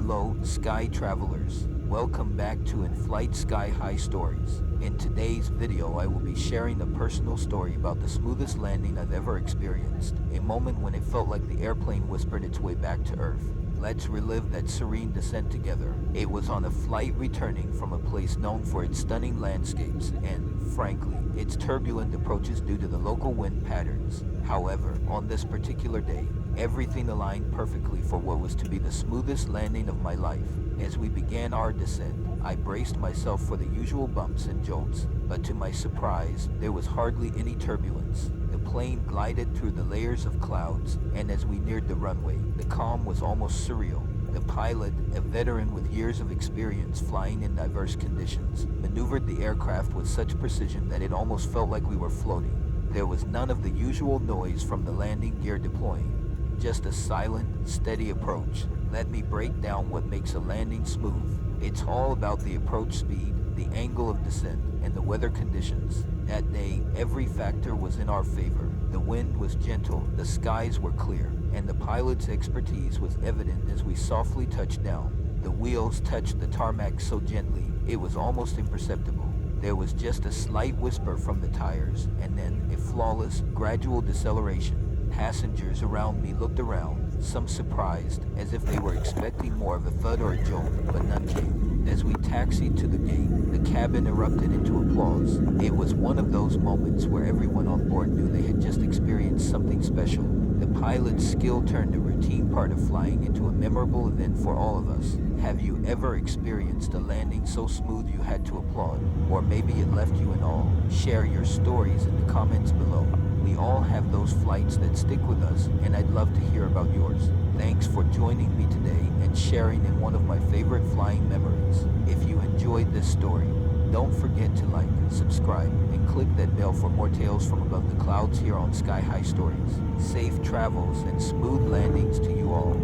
Hello, Sky Travelers. Welcome back to In-Flight Sky High Stories. In today's video, I will be sharing a personal story about the smoothest landing I've ever experienced, a moment when it felt like the airplane whispered its way back to Earth. Let's relive that serene descent together. It was on a flight returning from a place known for its stunning landscapes and, frankly, its turbulent approaches due to the local wind patterns. However, on this particular day, everything aligned perfectly for what was to be the smoothest landing of my life. As we began our descent, I braced myself for the usual bumps and jolts, but to my surprise, there was hardly any turbulence. The plane glided through the layers of clouds, and as we neared the runway, the calm was almost surreal. The pilot, a veteran with years of experience flying in diverse conditions, maneuvered the aircraft with such precision that it almost felt like we were floating. There was none of the usual noise from the landing gear deploying. Just a silent, steady approach. Let me break down what makes a landing smooth. It's all about the approach speed, the angle of descent, and the weather conditions. That day, every factor was in our favor. The wind was gentle, the skies were clear, and the pilot's expertise was evident as we softly touched down. The wheels touched the tarmac so gently, it was almost imperceptible. There was just a slight whisper from the tires, and then a flawless, gradual deceleration. Passengers around me looked around, some surprised, as if they were expecting more of a thud or a jolt, but none came. As we taxied to the gate, the cabin erupted into applause. It was one of those moments where everyone on board knew they had just experienced something special. The pilot's skill turned a routine part of flying into a memorable event for all of us. Have you ever experienced a landing so smooth you had to applaud? Or maybe it left you in awe? Share your stories in the comments below. We all have those flights that stick with us, and I'd love to hear about yours. Thanks for joining me today and sharing in one of my favorite flying memories. If you enjoyed this story, don't forget to like, subscribe, and click that bell for more tales from above the clouds here on Sky High Stories. Safe travels and smooth landings to you all.